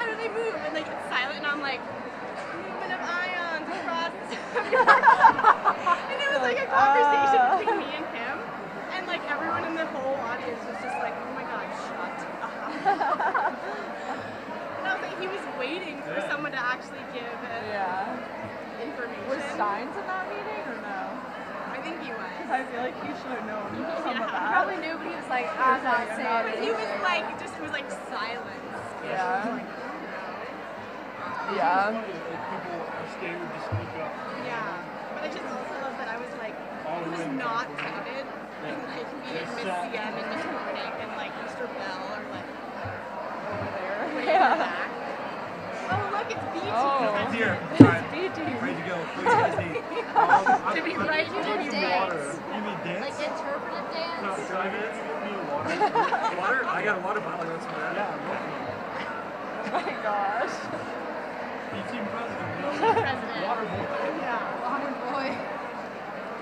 how do they move? And like it's silent, and I'm like, movement of ions across. And it was like a conversation between me and him, and like everyone in the whole audience was just like, oh my god, shut up. And I was like, he was waiting for someone to actually give information. Was Steins in that meeting or no? I think he was. Because I feel like he should have known some of that. He probably knew, but he was like, I'm not saying But it. he was like, just was like silence. Yeah. Like, Yeah. People are scared to speak up. yeah. But I just also love that I was like, it was not counted. And like me and Miss CM and Miss Morning and like Mr. Bell are like over there. Way in the back. Oh look, it's B team. It's here. It's B team. Ready to go. To be right to You be mean water. dance? You mean dance? Like interpretive dance? No, should I get it? You mean water? Water? I got a water bottle. That's what Oh my gosh. B-team president. President. Water boy. Yeah. Water boy.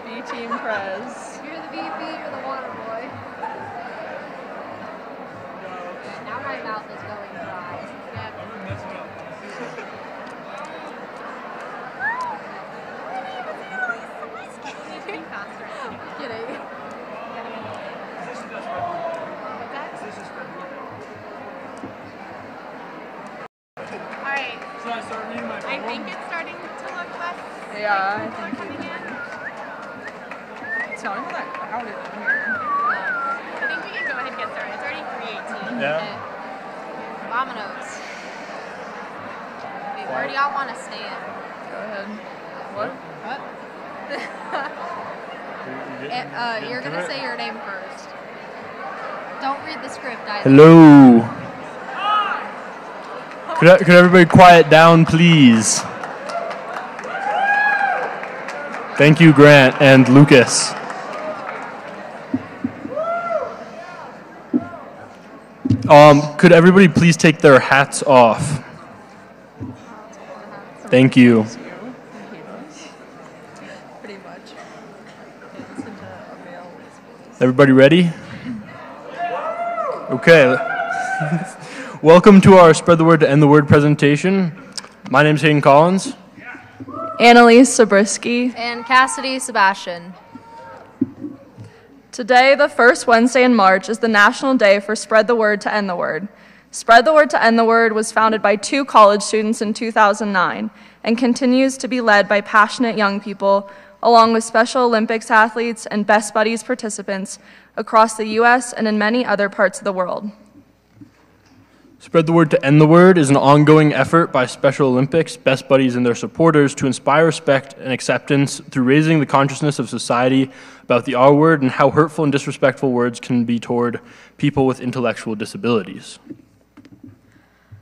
B team prez. You're the VP, you're the water boy. Now my mouth is going dry. I'm gonna mess it up. Be faster. Kidding. Is this just Alright. Should I start reading my I think it's starting to look less Yeah, like people I are coming in. It's not even that crowded in here. I think we can go ahead and get started. It's already 3:18. Yeah. Vamonos. Wait, where do y'all want to stand? Go ahead. What? What? You're going to say your name first. Don't read the script either. Hello. Could everybody quiet down, please? Thank you, Grant and Lucas. Could everybody please take their hats off? Thank you. Pretty much. It's into a male. Everybody ready? Okay. Welcome to our Spread the Word to End the Word presentation. My name is Hayden Collins. Annalise Zabriskie. And Cassidy Sebastian. Today, the first Wednesday in March, is the National Day for Spread the Word to End the Word. Spread the Word to End the Word was founded by 2 college students in 2009 and continues to be led by passionate young people, along with Special Olympics athletes and Best Buddies participants across the U.S. and in many other parts of the world. Spread the Word to End the Word is an ongoing effort by Special Olympics, Best Buddies, and their supporters to inspire respect and acceptance through raising the consciousness of society about the R word and how hurtful and disrespectful words can be toward people with intellectual disabilities.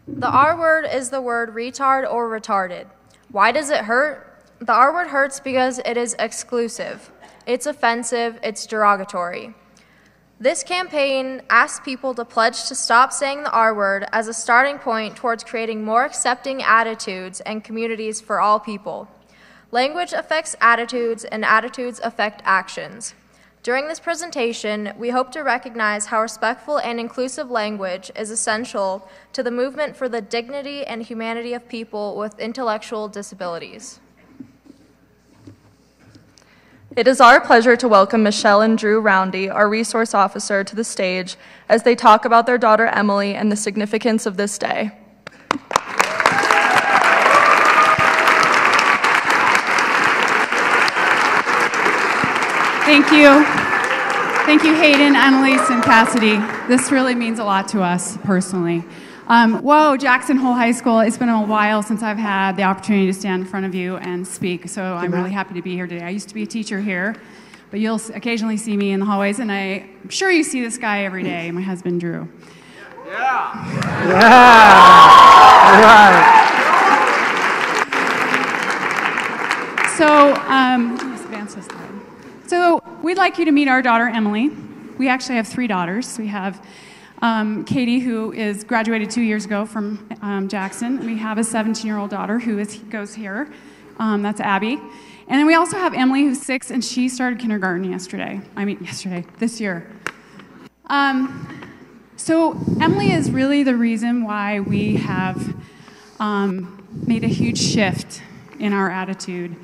The R word is the word retard or retarded. Why does it hurt? The R word hurts because it is exclusive. It's offensive, it's derogatory. This campaign asks people to pledge to stop saying the R word as a starting point towards creating more accepting attitudes and communities for all people. Language affects attitudes, and attitudes affect actions. During this presentation, we hope to recognize how respectful and inclusive language is essential to the movement for the dignity and humanity of people with intellectual disabilities. It is our pleasure to welcome Michelle and Drew Roundy, our resource officer, to the stage as they talk about their daughter Emily and the significance of this day. Thank you. Thank you, Hayden, Annalise, and Cassidy. This really means a lot to us personally. Whoa, Jackson Hole High School, it's been a while since I've had the opportunity to stand in front of you and speak, so I'm really happy to be here today. I used to be a teacher here, but you'll occasionally see me in the hallways, and I'm sure you see this guy every day, my husband, Drew. Yeah. All right. So, let's advance this slide. So, we'd like you to meet our daughter, Emily. We actually have 3 daughters. We have Katie, who is graduated 2 years ago from Jackson. We have a 17-year-old daughter who goes here. That's Abby. And then we also have Emily, who's 6, and she started kindergarten this year. So Emily is really the reason why we have made a huge shift in our attitude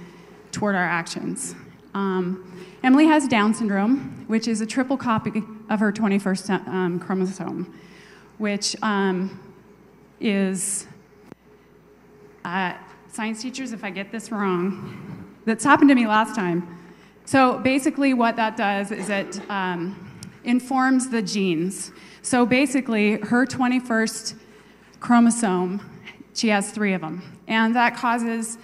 toward our actions. Emily has Down syndrome, which is a triple copy of her 21st chromosome, which is, science teachers, if I get this wrong, that's happened to me last time. So basically what that does is it informs the genes. So basically her 21st chromosome, she has 3 of them, and that causes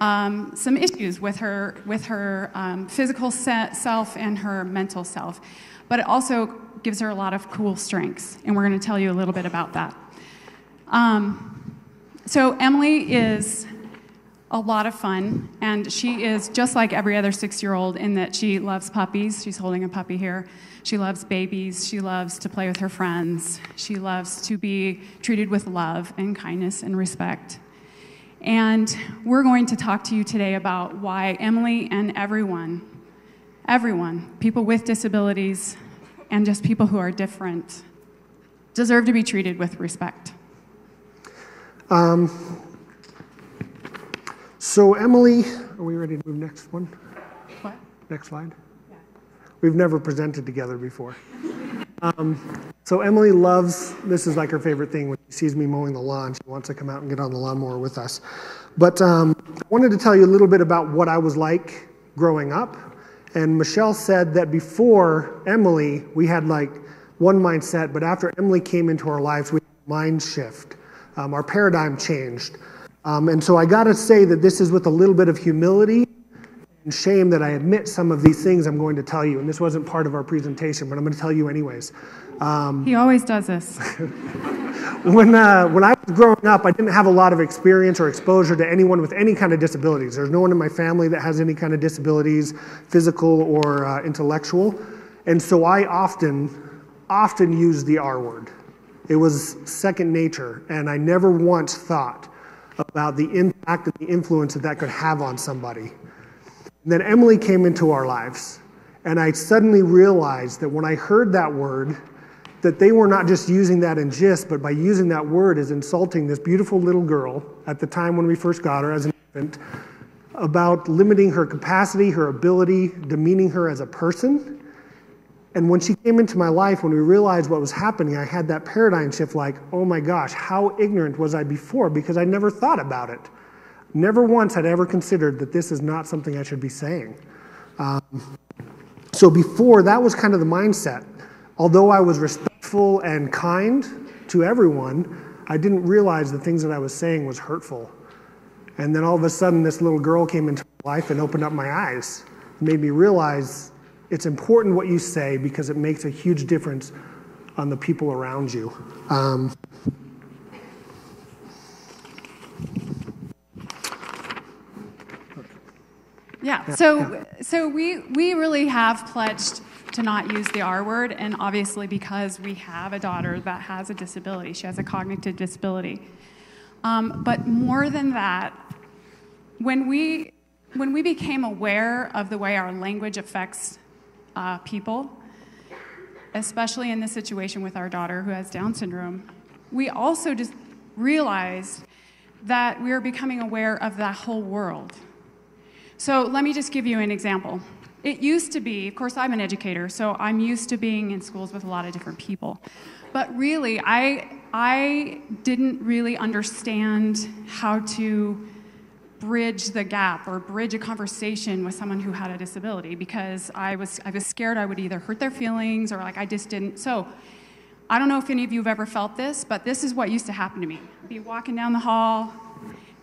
some issues with her physical self and her mental self. But it also gives her a lot of cool strengths, and we're going to tell you a little bit about that. So Emily is a lot of fun, and she is just like every other 6-year-old in that she loves puppies. She's holding a puppy here. She loves babies. She loves to play with her friends. She loves to be treated with love and kindness and respect. And we're going to talk to you today about why Emily and everyone, people with disabilities and just people who are different, deserve to be treated with respect. So Emily, are we ready to move next one? What? Next slide. Yeah. We've never presented together before. So Emily loves, this is like her favorite thing, when she sees me mowing the lawn, she wants to come out and get on the lawnmower with us. But I wanted to tell you a little bit about what I was like growing up. And Michelle said that before Emily, we had like one mindset, but after Emily came into our lives, we had a mind shift. Our paradigm changed. And so I got to say that this is with a little bit of humility and shame that I admit some of these things I'm going to tell you. And this wasn't part of our presentation, but I'm going to tell you anyways. He always does this. When I was growing up, I didn't have a lot of experience or exposure to anyone with any kind of disabilities. There's no one in my family that has any kind of disabilities, physical or intellectual. And so I often used the R word. It was second nature, and I never once thought about the impact and the influence that could have on somebody. And then Emily came into our lives, and I suddenly realized that when I heard that word, that they were not just using that in jest, but by using that word as insulting this beautiful little girl at the time when we first got her as an infant, about limiting her capacity, her ability, demeaning her as a person. And when she came into my life, when we realized what was happening, I had that paradigm shift like, oh my gosh, how ignorant was I before? Because I never thought about it. Never once had I ever considered that this is not something I should be saying. So before, that was kind of the mindset. Although I was respectful and kind to everyone, I didn't realize the things that I was saying was hurtful. And then all of a sudden, this little girl came into my life and opened up my eyes. It made me realize it's important what you say because it makes a huge difference on the people around you. Yeah, so we really have pledged to not use the R word, and obviously because we have a daughter that has a disability. She has a cognitive disability. But more than that, when we became aware of the way our language affects people, especially in this situation with our daughter who has Down syndrome, we also just realized that we are becoming aware of that whole world. So let me just give you an example. It used to be, of course, I'm an educator, so I'm used to being in schools with a lot of different people. But really, I didn't really understand how to bridge the gap or bridge a conversation with someone who had a disability because I was scared I would either hurt their feelings or like I just didn't. So I don't know if any of you have ever felt this, but this is what used to happen to me. I'd be walking down the hall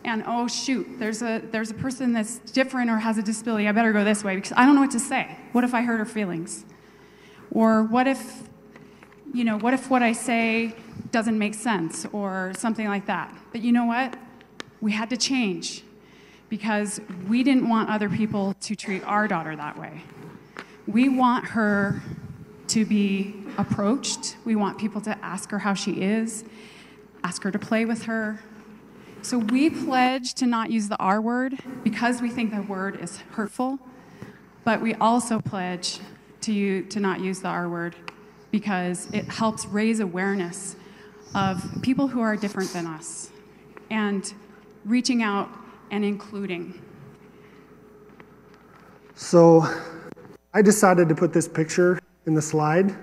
and oh shoot, there's a person that's different or has a disability. I better go this way because I don't know what to say. What if I hurt her feelings? Or what if what I say doesn't make sense or something like that. But you know what? We had to change because we didn't want other people to treat our daughter that way. We want her to be approached. We want people to ask her how she is, ask her to play with her. So we pledge to not use the R word because we think the word is hurtful, but we also pledge to not use the R word because it helps raise awareness of people who are different than us and reaching out and including. So I decided to put this picture in the slide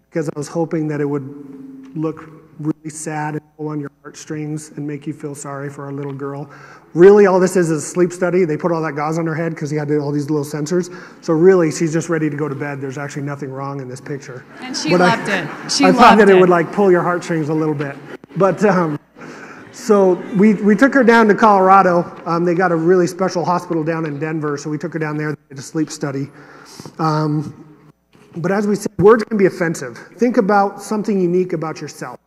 because I was hoping that it would look really sad and pull on your heartstrings and make you feel sorry for our little girl. Really, all this is a sleep study. They put all that gauze on her head because he had all these little sensors. So really, she's just ready to go to bed. There's actually nothing wrong in this picture. And she loved it. I thought that it would like pull your heartstrings a little bit. But so we took her down to Colorado. They got a really special hospital down in Denver, so we took her down there. They did a sleep study. But as we said, words can be offensive. Think about something unique about yourself.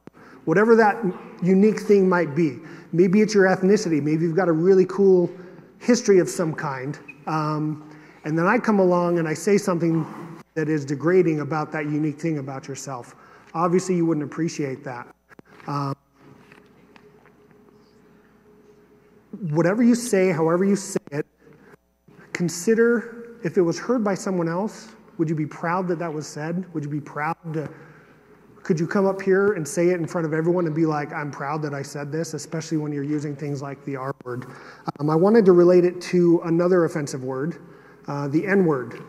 Whatever that unique thing might be. Maybe it's your ethnicity. Maybe you've got a really cool history of some kind. And then I come along and I say something that is degrading about that unique thing about yourself. Obviously, you wouldn't appreciate that. Whatever you say, however you say it, consider if it was heard by someone else, would you be proud that that was said? Would you be proud to... Could you come up here and say it in front of everyone and be like, I'm proud that I said this, especially when you're using things like the R word. I wanted to relate it to another offensive word, the N word.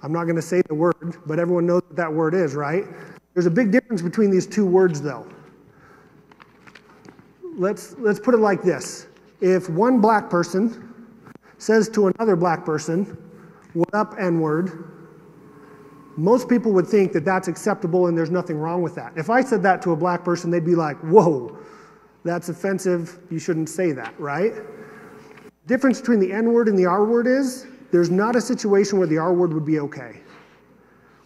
I'm not going to say the word, but everyone knows what that word is, right? There's a big difference between these two words, though. Let's put it like this. If one black person says to another black person, what up, N-word, most people would think that that's acceptable and there's nothing wrong with that. If I said that to a black person, they'd be like, whoa, that's offensive, you shouldn't say that, right? Difference between the N-word and the R-word is, there's not a situation where the R-word would be okay.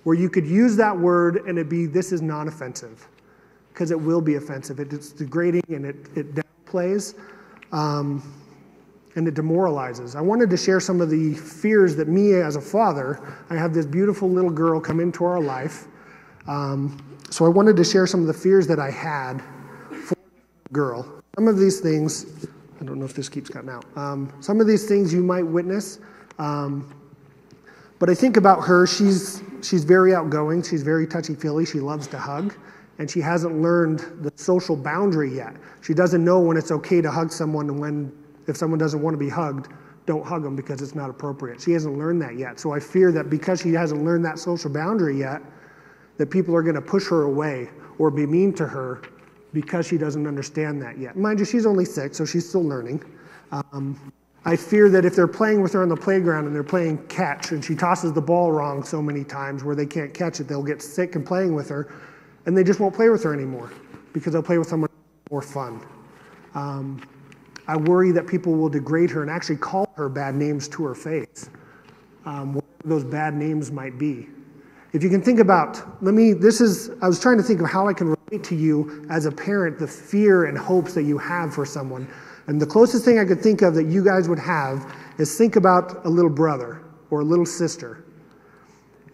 Where you could use that word and it'd be, this is non-offensive. Because it will be offensive. It's degrading and it downplays. And it demoralizes. I wanted to share some of the fears that me as a father, I have this beautiful little girl come into our life. So I wanted to share some of the fears that I had for the girl. Some of these things, I don't know if this keeps cutting out. Some of these things you might witness. But I think about her, she's very outgoing, she's very touchy-feely, she loves to hug. And she hasn't learned the social boundary yet. She doesn't know when it's okay to hug someone and when, if someone doesn't want to be hugged, don't hug them because it's not appropriate. She hasn't learned that yet. So I fear that because she hasn't learned that social boundary yet, that people are going to push her away or be mean to her because she doesn't understand that yet. Mind you, she's only 6, so she's still learning. I fear that if they're playing with her on the playground and they're playing catch and she tosses the ball wrong so many times where they can't catch it, they'll get sick and playing with her. And they just won't play with her anymore because they'll play with someone more fun. I worry that people will degrade her and actually call her bad names to her face. Whatever those bad names might be. If you can think about, I was trying to think of how I can relate to you as a parent, the fear and hopes that you have for someone. And the closest thing I could think of that you guys would have is think about a little brother or a little sister.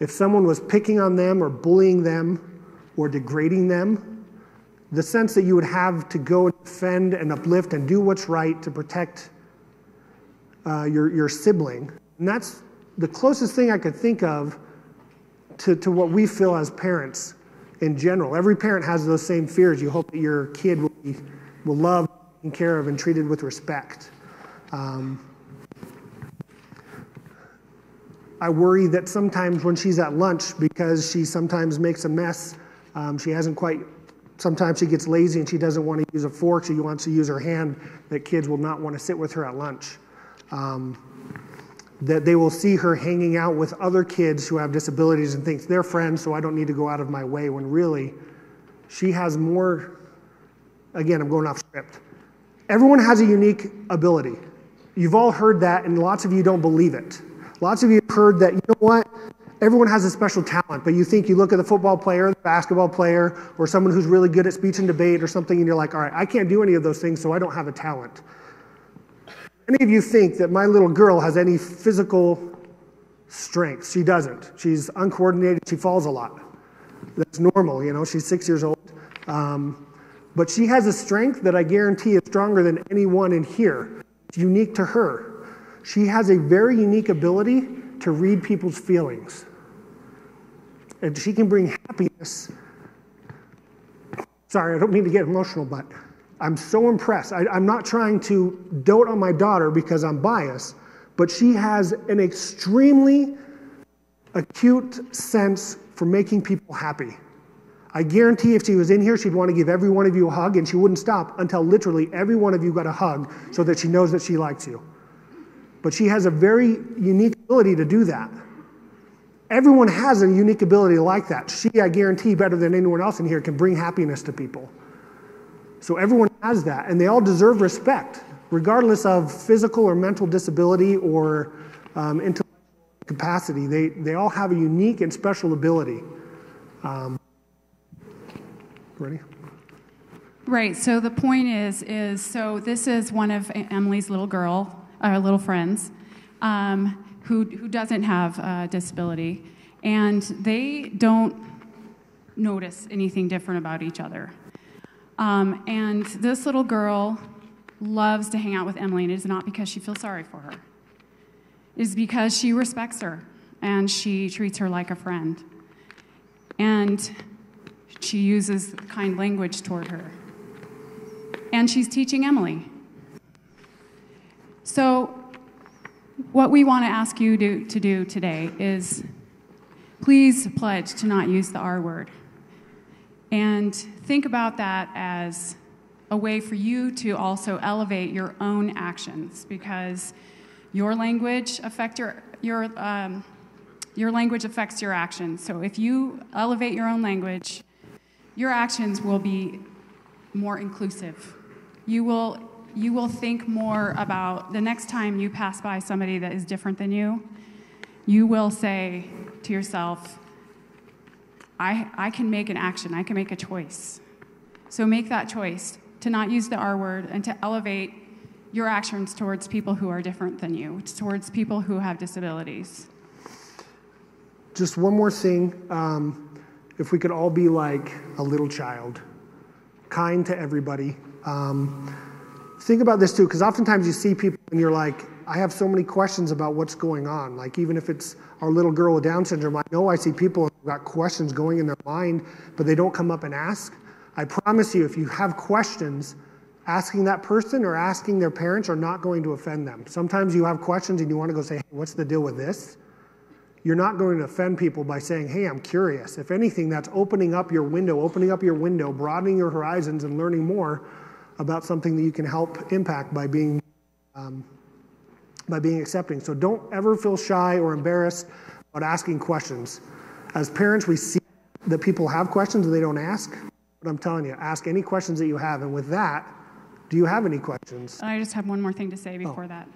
If someone was picking on them or bullying them, or degrading them, the sense that you would have to go and defend and uplift and do what's right to protect your sibling. And that's the closest thing I could think of to what we feel as parents in general. Every parent has those same fears. You hope that your kid will love, taken care of, and treated with respect. I worry that sometimes when she's at lunch, because she sometimes makes a mess, sometimes she gets lazy and she doesn't want to use a fork, she wants to use her hand, that kids will not want to sit with her at lunch. That they will see her hanging out with other kids who have disabilities and thinks they're friends, so I don't need to go out of my way, when really she has more, again, I'm going off script. Everyone has a unique ability. You've all heard that, and lots of you don't believe it. Lots of you have heard that, you know what? Everyone has a special talent, but you look at the football player, the basketball player, or someone who's really good at speech and debate or something, and you're like, all right, I can't do any of those things, so I don't have a talent. Any of you think that my little girl has any physical strength? She doesn't. She's uncoordinated. She falls a lot. That's normal, she's 6 years old. But she has a strength that I guarantee is stronger than anyone in here. It's unique to her. She has a very unique ability to read people's feelings. And she can bring happiness. Sorry, I don't mean to get emotional, but I'm so impressed. I'm not trying to dote on my daughter because I'm biased, but she has an extremely acute sense for making people happy. I guarantee if she was in here, she'd want to give every one of you a hug, and she wouldn't stop until literally every one of you got a hug so that she knows that she likes you. But she has a very unique ability to do that. Everyone has a unique ability like that. She, I guarantee, better than anyone else in here, can bring happiness to people. So everyone has that, and they all deserve respect, regardless of physical or mental disability or intellectual capacity. They all have a unique and special ability. Ready? Right, so the point is so this is one of Emily's little friends, who doesn't have a disability, and they don't notice anything different about each other. And this little girl loves to hang out with Emily, and it is not because she feels sorry for her. It is because she respects her, and she treats her like a friend. And she uses kind language toward her. And she's teaching Emily. So what we want to ask you to do today is please pledge to not use the R word. And think about that as a way for you to also elevate your own actions, because your language affects your language affects your actions. So if you elevate your own language, your actions will be more inclusive. You will think more about the next time you pass by somebody that is different than you. You will say to yourself, I can make an action, I can make a choice. So make that choice to not use the R word and to elevate your actions towards people who are different than you, towards people who have disabilities. Just one more thing. If we could all be like a little child, kind to everybody. Think about this too, because oftentimes you see people and you're like, I have so many questions about what's going on. Like even if it's our little girl with Down syndrome, I know I see people who've got questions going in their mind, but they don't come up and ask. I promise you, if you have questions, asking that person or asking their parents are not going to offend them. Sometimes you have questions and you want to go say, hey, what's the deal with this? You're not going to offend people by saying, hey, I'm curious. If anything, that's opening up your window, broadening your horizons and learning more about something that you can help impact by being accepting. So don't ever feel shy or embarrassed about asking questions. As parents, we see that people have questions and they don't ask. But I'm telling you, ask any questions that you have. And with that, do you have any questions? I just have one more thing to say before that,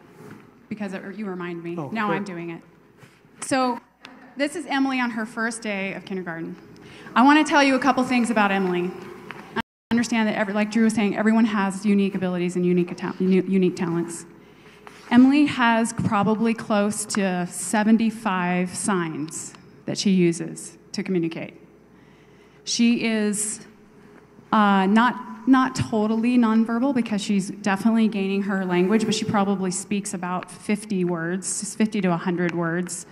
because you remind me. Now sure. I'm doing it. So this is Emily on her first day of kindergarten. I want to tell you a couple things about Emily. I understand that, like Drew was saying, everyone has unique abilities and unique talents. Emily has probably close to 75 signs that she uses to communicate. She is not totally nonverbal, because she's definitely gaining her language, but she probably speaks about 50 words, 50 to 100 words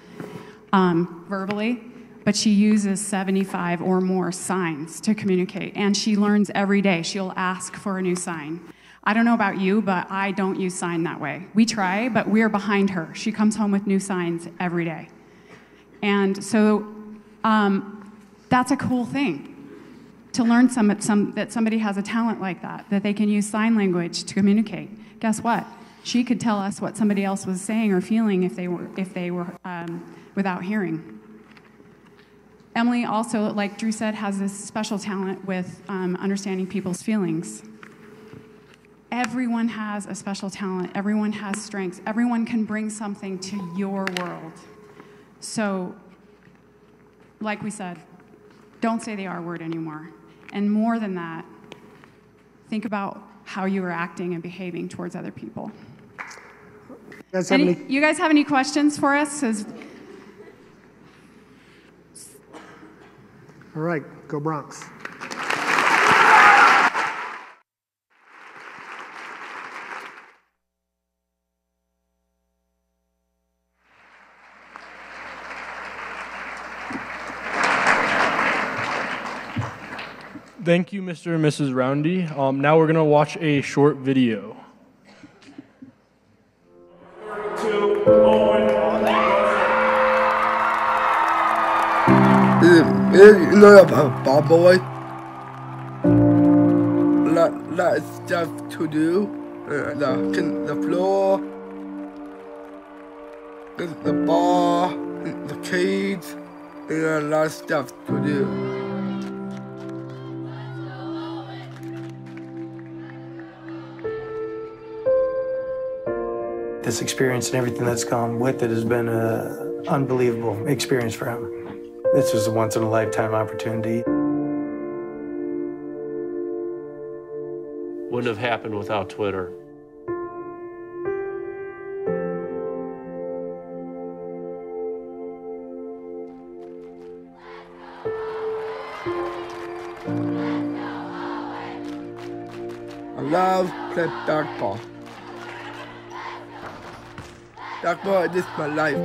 verbally, but she uses 75 or more signs to communicate, and she learns every day. She'll ask for a new sign. I don't know about you, but I don't use sign that way. We try, but we're behind her. She comes home with new signs every day. And so that's a cool thing, to learn that somebody has a talent like that they can use sign language to communicate. Guess what? She could tell us what somebody else was saying or feeling if they were without hearing. Emily also, like Drew said, has this special talent with understanding people's feelings. Everyone has a special talent. Everyone has strengths. Everyone can bring something to your world. So, like we said, don't say the R word anymore. And more than that, think about how you are acting and behaving towards other people. You guys have any questions for us? All right, go Bronx. Thank you, Mr. and Mrs. Roundy. Now we're going to watch a short video. You know about ball boy? Lot of stuff to do. The floor, the ball, the cage, and a lot of stuff to do. This experience and everything that's gone with it has been an unbelievable experience for him. This was a once-in-a-lifetime opportunity. Wouldn't have happened without Twitter. I love playing basketball. Basketball is just my life.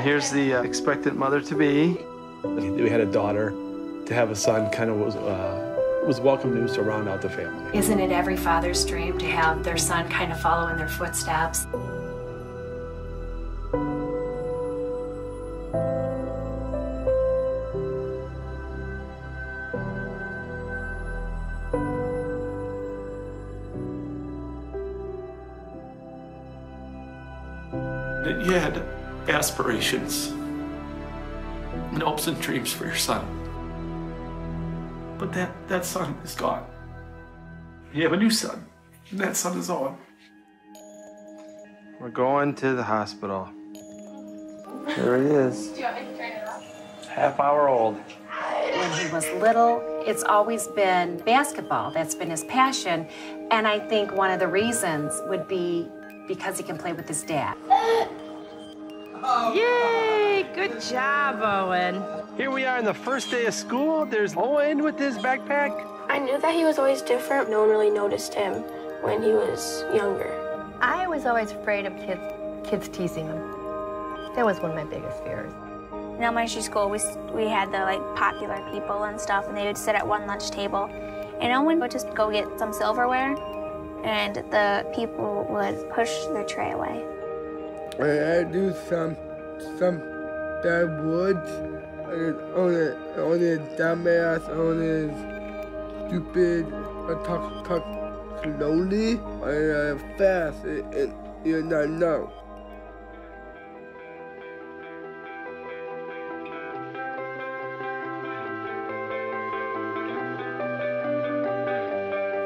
Here's the expectant mother-to-be. We had a daughter. To have a son kind of was welcome news to round out the family. Isn't it every father's dream to have their son kind of follow in their footsteps? You had aspirations and hopes and dreams for your son. But that son is gone. You have a new son, and that son is on. We're going to the hospital. There he is. Half hour old. When he was little, it's always been basketball. That's been his passion. And I think one of the reasons would be because he can play with his dad. Yay! Good job, Owen. Here we are on the first day of school. There's Owen with his backpack. I knew that he was always different. No one really noticed him when he was younger. I was always afraid of kids teasing him. That was one of my biggest fears. In elementary school, we had the popular people and stuff, and they would sit at one lunch table, and Owen would just go get some silverware, and the people would push their tray away. I do some bad words on his dumbass, on his stupid, I talk slowly and fast, and you not know.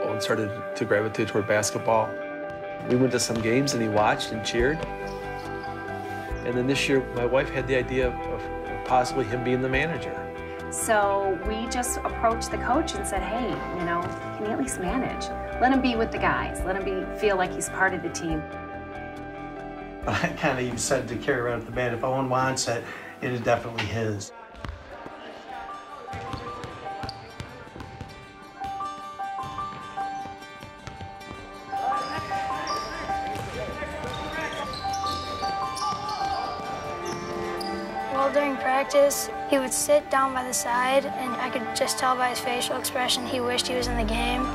Owen started to gravitate toward basketball. We went to some games and he watched and cheered. And then this year, my wife had the idea of possibly him being the manager. So we just approached the coach and said, hey, can he at least manage? Let him be with the guys. Let him feel like he's part of the team. I kind of even said to Carrie right at the band, if Owen wants it, it is definitely his. During practice, he would sit down by the side, and I could just tell by his facial expression he wished he was in the game.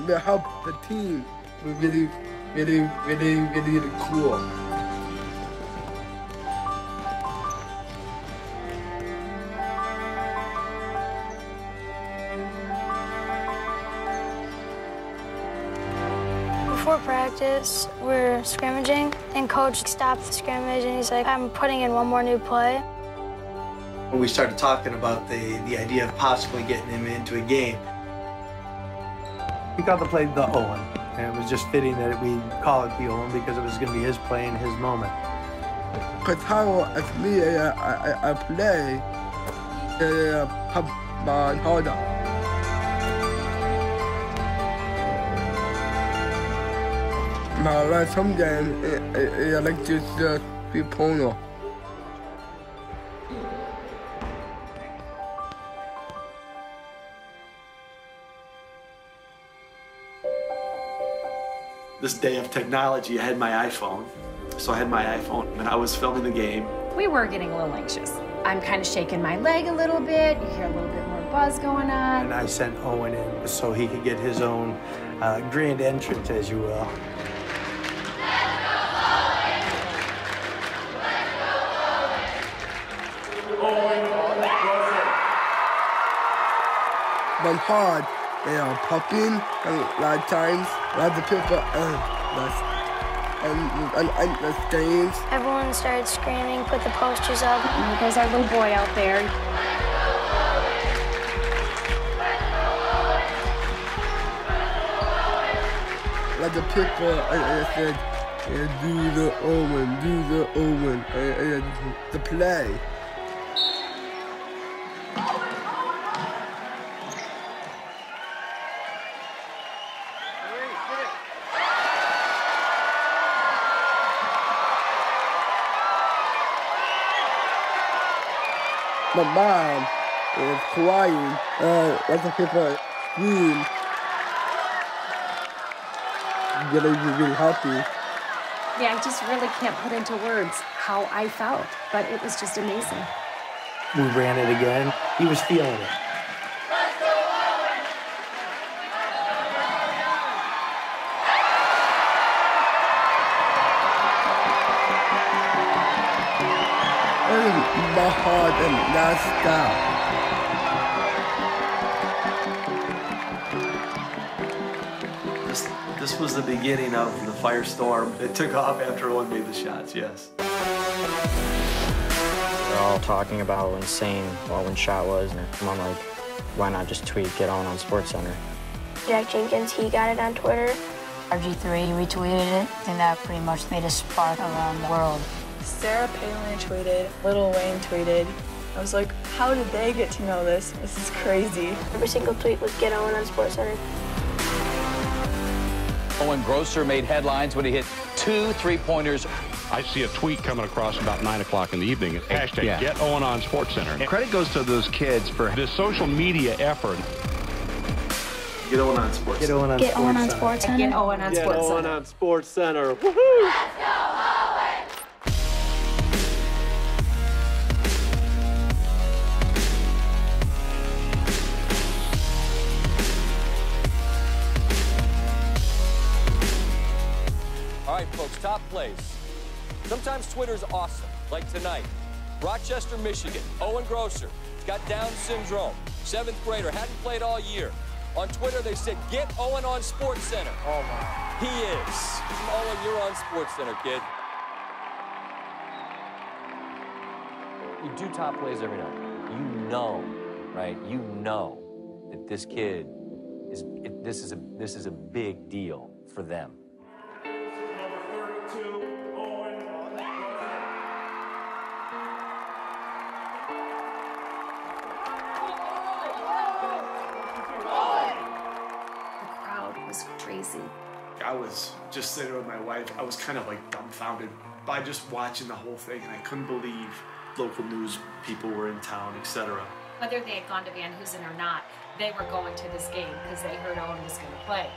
To help the team was really cool. Before practice, we're scrimmaging, and coach stopped the scrimmage, and he's like, I'm putting in one more new play. When we started talking about the idea of possibly getting him into a game, we called the play the Owen, and it was just fitting that we call it the Owen because it was going to be his play and his moment. Because how as me, I play, pump my harder. My life sometimes I like to be porno. This day of technology, I had my iPhone. So I had my iPhone and I was filming the game. We were getting a little anxious. I'm kind of shaking my leg a little bit. You hear a little bit more buzz going on. And I sent Owen in so he could get his own grand entrance, as you will. But hard, they are popping a lot of times. Lots of people and the games. Everyone started screaming, put the posters up. And there's our little boy out there. Lots of people said, do the Owen, the play. My mom is crying. Lots of people scream. Getting really happy. Yeah, I just really can't put into words how I felt, but it was just amazing. We ran it again. He was feeling it. My heart and not stop. This was the beginning of the firestorm. It took off after Owen made the shots, yes. We're all talking about how insane Owen's shot was, and I'm like, why not just tweet, get Owen on SportsCenter? Jack Jenkins, he got it on Twitter. RG3 retweeted it, and that pretty much made a spark around the world. Sarah Palin tweeted, Lil Wayne tweeted. I was like, how did they get to know this? This is crazy. Every single tweet was get Owen on SportsCenter. Owen Grosser made headlines when he hit 2 3-pointers. I see a tweet coming across about 9 o'clock in the evening. Hashtag Get Owen on SportsCenter. And credit goes to those kids for this social media effort. Get Owen on SportsCenter. Get Owen on SportsCenter. Get Owen on SportsCenter. Get Owen on SportsCenter. Woohoo! All right, folks, top plays. Sometimes Twitter's awesome, like tonight. Rochester, Michigan, Owen Grosser. He's got Down syndrome. 7th grader, hadn't played all year. On Twitter, they said, get Owen on SportsCenter. Oh, my. He is. Owen, you're on SportsCenter, kid. You do top plays every night. You know, right? You know that this kid is, this is a big deal for them. Crazy. I was just sitting with my wife. I was kind of like dumbfounded by just watching the whole thing, and I couldn't believe local news people were in town, etc. Whether they had gone to Van Hoosen or not, they were going to this game because they heard Owen was going to play.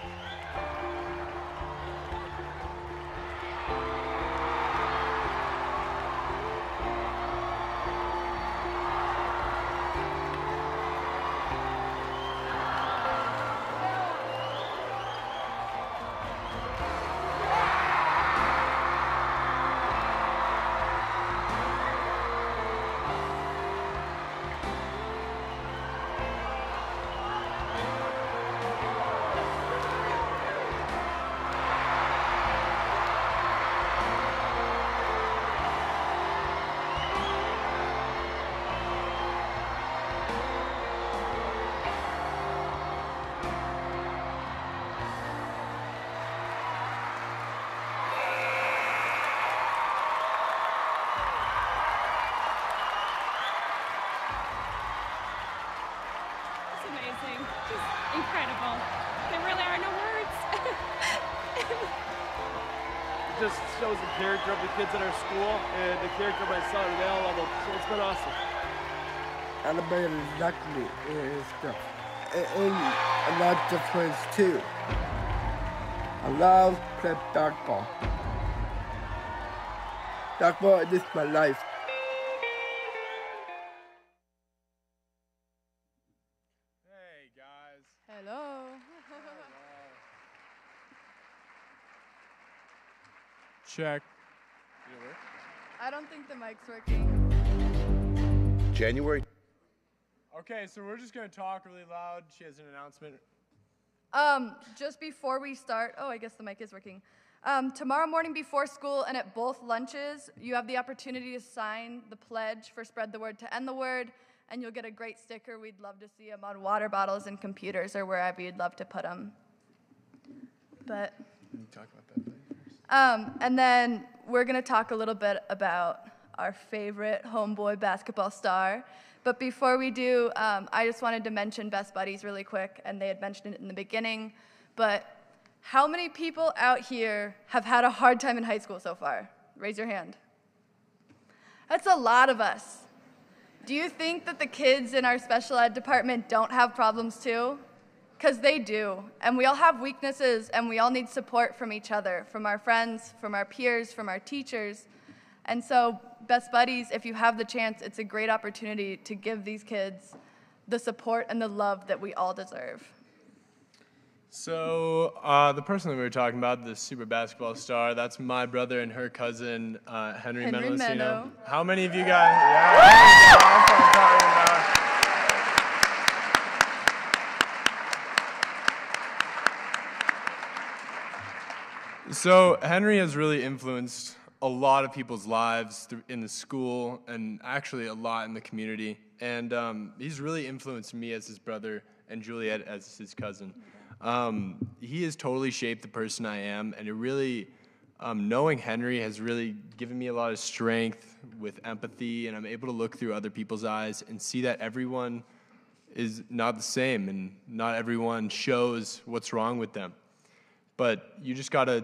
Amazing, just incredible. There really are no words. It just shows the character of the kids at our school and the character of my son, and they all love him. So it's been awesome. Alabama exactly is stuff. And a lot of friends too. I love playing basketball. Basketball is my life. Hey guys. Hello. Check. I don't think the mic's working. January. Okay, so we're just gonna talk really loud. She has an announcement. Just before we start, oh, I guess the mic is working. Tomorrow morning before school and at both lunches, you have the opportunity to sign the pledge for Spread the Word to End the Word, and you'll get a great sticker. We'd love to see them on water bottles and computers or wherever you'd love to put them. But, Can you talk about that later? and then we're gonna talk a little bit about our favorite homeboy basketball star. But before we do, I just wanted to mention Best Buddies really quick, and they had mentioned it in the beginning, but how many people out here have had a hard time in high school so far? Raise your hand. That's a lot of us. Do you think that the kids in our special ed department don't have problems too? Because they do, and we all have weaknesses, and we all need support from each other, from our friends, from our peers, from our teachers. And so, Best Buddies, if you have the chance, it's a great opportunity to give these kids the support and the love that we all deserve. So, the person that we were talking about, the super basketball star, that's my brother and her cousin, Henry Mendelocino. How many of you guys? Yeah, that's what I'm talking about. So, Henry has really influenced a lot of people's lives in the school and actually a lot in the community. And he's really influenced me as his brother and Juliet as his cousin. He has totally shaped the person I am, and it really, knowing Henry has really given me a lot of strength with empathy, and I'm able to look through other people's eyes and see that everyone is not the same, and not everyone shows what's wrong with them. But you just gotta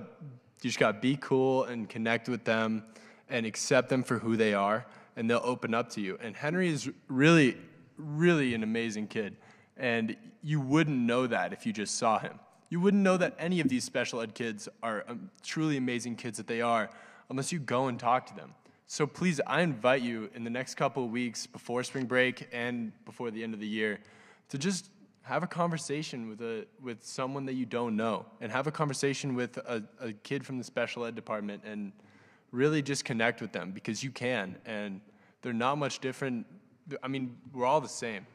be cool and connect with them and accept them for who they are, and they'll open up to you. And Henry is really, really an amazing kid. And you wouldn't know that if you just saw him. You wouldn't know that any of these special ed kids are truly amazing kids that they are unless you go and talk to them. So please, I invite you in the next couple of weeks before spring break and before the end of the year to just have a conversation with someone that you don't know, and have a conversation with a kid from the special ed department, and really just connect with them, because you can, and they're not much different. I mean, we're all the same.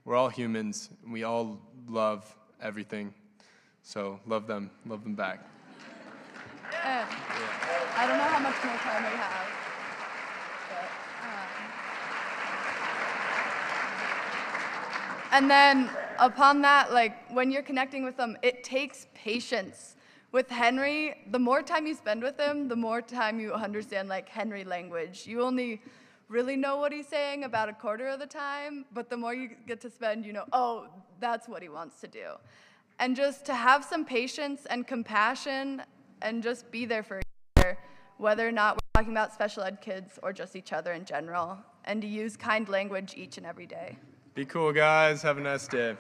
We're all humans, and we all love everything. So love them back. Yeah. I don't know how much more time we have. And then upon that, like, when you're connecting with them, it takes patience. With Henry, the more time you spend with him, the more time you understand, like, Henry language. You only really know what he's saying about a quarter of the time, but the more you get to spend, you know, oh, that's what he wants to do. And just to have some patience and compassion and just be there for each other, whether or not we're talking about special ed kids or just each other in general, and to use kind language each and every day. Be cool, guys. Have a nice day.